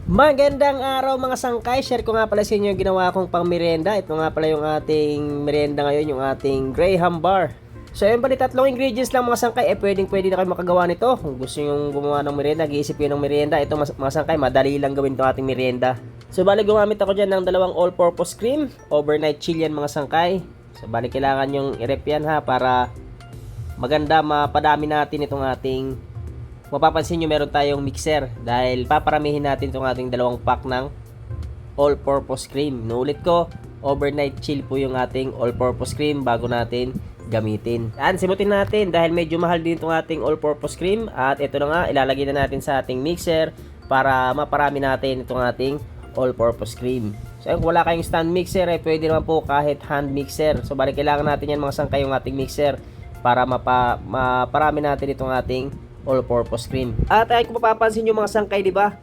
Magandang araw mga sangkay. Share ko nga pala sa inyo yung ginawa kong pang merienda. Ito nga pala yung ating merienda ngayon, yung ating Graham bar. So yun bali, tatlong ingredients lang mga sangkay. Pwede na kayo makagawa nito. Kung gusto nyo gumawa ng merienda, mag-iisip kayo ng merienda. Ito mga sangkay, madali lang gawin itong ating merienda. So bali, gumamit ako dyan ng dalawang all-purpose cream. Overnight chill yan mga sangkay. So bali, kailangan yung i-rep yan ha, para maganda mapadami natin itong ating. Mapapansin nyo meron tayong mixer dahil paparamihin natin itong ating dalawang pack ng all-purpose cream. Nuulit ko, overnight chill po yung ating all-purpose cream bago natin gamitin. Yan, simutin natin dahil medyo mahal din itong ating all-purpose cream. At ito na nga, ilalagay na natin sa ating mixer para maparami natin itong ating all-purpose cream. So kung wala kayong stand mixer, pwede naman po kahit hand mixer. So bali, kailangan natin yan mga sangkay yung ating mixer para maparami natin itong ating all-purpose cream. At ay kung mapapansin nyo mga sangkay, di ba?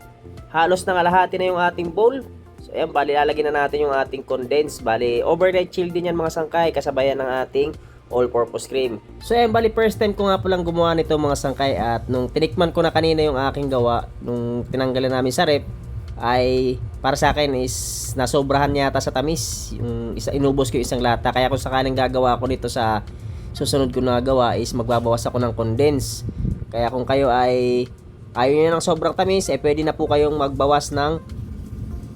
Halos nangalahati na yung ating bowl. So ayan, bali lalagyan na natin yung ating condense. Bali overnight chill din yan mga sangkay, kasabayan ng ating all-purpose cream. So ayan, bali first time ko nga po lang gumawa nito mga sangkay, at nung tinikman ko na kanina yung aking gawa, nung tinanggalan namin sa rep, ay para sa akin is nasobrahan yata sa tamis. Yung inubos ko yung isang lata. Kaya kung sakaling gagawa ako nito sa susunod ko na gawa is magbabawas ako ng condense. Kaya kung kayo ay ayaw nyo ng sobrang tamis, pwede na po kayong magbawas ng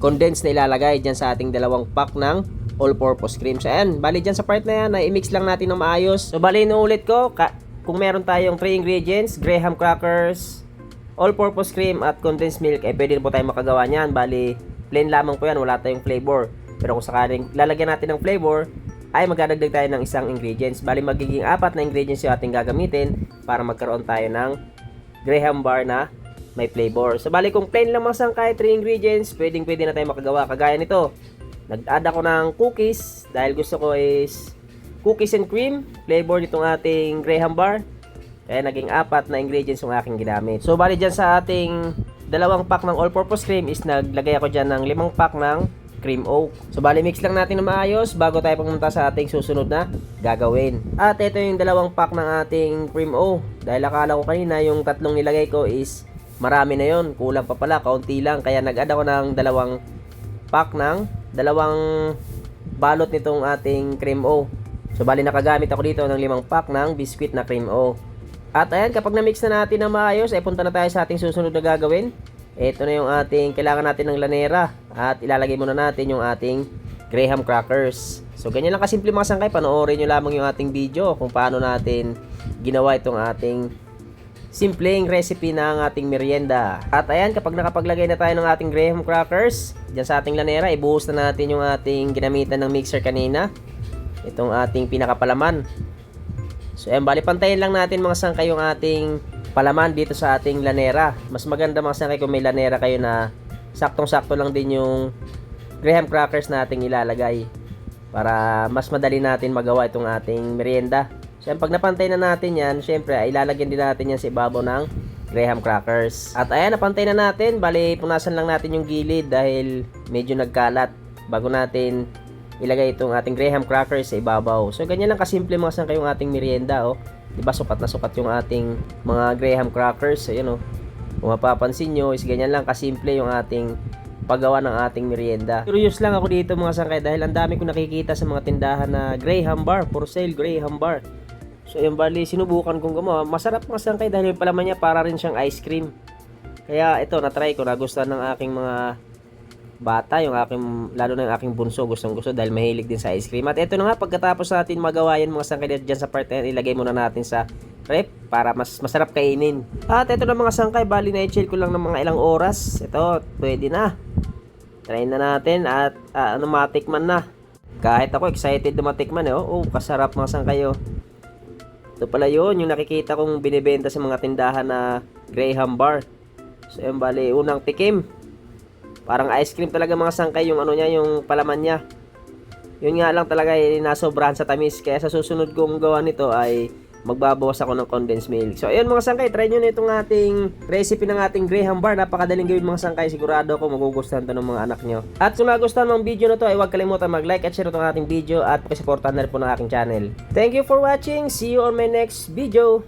condense na ilalagay dyan sa ating dalawang pack ng all-purpose cream. So ayan, bali dyan sa part na yan, i-mix lang natin ng maayos. So bali, inuulit ko, kung meron tayong 3 ingredients, graham crackers, all-purpose cream at condensed milk, pwede po tayo makagawa niyan. Bali, plain lamang po yan, wala tayong flavor. Pero kung sakaling lalagyan natin ng flavor, ay magdadagdag tayo ng isang ingredients. Bali, magiging 4 na ingredients yung ating gagamitin para magkaroon tayo ng Graham bar na may flavor. So bali, kung plain lang mga sangkay, 3 ingredients, pwede na tayo makagawa. Kagaya nito, nag-add ako ng cookies dahil gusto ko is cookies and cream flavor nitong ating Graham bar. Kaya naging 4 na ingredients yung aking ginamit. So bali, dyan sa ating dalawang pack ng all-purpose cream is naglagay ako dyan ng 5 pack ng cream oak. So bali, mix lang natin na maayos bago tayo pumunta sa ating susunod na gagawin. At ito yung dalawang pack ng ating cream oak. Dahil akala ko kanina yung tatlong nilagay ko is marami na yon, kulang pa pala, kaunti lang. Kaya nag-add ako ng dalawang pack ng dalawang balot nitong ating cream oak. So bali, nakagamit ako dito ng 5 pack ng biscuit na cream oak. At ayan, kapag na-mix na natin na maayos, punta na tayo sa ating susunod na gagawin. Ito na yung ating, kailangan natin ng lanera. At ilalagay muna natin yung ating graham crackers. So ganyan lang kasimple mga sangkay. Panoorin nyo lamang yung ating video kung paano natin ginawa itong ating simpleng recipe ng ating merienda. At ayan, kapag nakapaglagay na tayo ng ating graham crackers dyan sa ating lanera, ibuhos na natin yung ating ginamitan ng mixer kanina. Itong ating pinakapalaman. So ayan, bali pantayin lang natin mga sangkay yung ating palaman dito sa ating lanera. Mas maganda mga sangkay kung may lanera kayo na saktong-sakto lang din yung graham crackers nating ilalagay para mas madali natin magawa itong ating merienda. So pag napantay na natin yan, syempre ilalagyan din natin yan sa ibabaw ng graham crackers. At ayan, napantay na natin. Bali, punasan lang natin yung gilid dahil medyo nagkalat bago natin ilagay itong ating graham crackers sa ibabaw. So ganyan lang kasimple mga sangkay yung ating merienda. Diba, sukat na sukat yung ating mga graham crackers. Ayan, kung mapapansin nyo is ganyan lang kasimple yung ating paggawa ng ating merienda. Curious lang ako dito mga sangkay dahil ang dami ko nakikita sa mga tindahan na graham bar, for sale graham bar. So yung bali, sinubukan kong gumawa. Masarap mga sangkay dahil yung palaman niya para rin siyang ice cream. Kaya ito, na-try ko, nagustuhan ng aking mga bata, yung aking, lalo na yung aking bunso, gustong gusto dahil mahilig din sa ice cream. At ito na nga, pagkatapos natin magawa yan mga sangkay dyan sa part na yan, ilagay muna natin sa rep para mas masarap kainin. At ito na mga sangkay, bali na i-chill ko lang ng mga ilang oras. Ito, pwede na. Try na natin at matikman na. Kahit ako excited na matikman kasarap mga sangkay. Ito pala yun, yung nakikita kong binibenta sa mga tindahan na graham bar. So yun, bali, unang tikim. Parang ice cream talaga mga sangkay yung niya, yung palaman niya. Yun nga lang talaga, nasobrahan sa tamis. Kaya sa susunod kong gawa nito ay magbabawas ako ng condensed milk. So ayun mga sangkay, try nyo na itong ating recipe ng ating graham bar. Napakadaling gawin mga sangkay. Sigurado ako magugustuhan to ng mga anak nyo. At kung nagustuhan ng video na to, ay huwag kalimutan mag-like at share itong ating video at pakisuportahan na rin po ng aking channel. Thank you for watching. See you on my next video.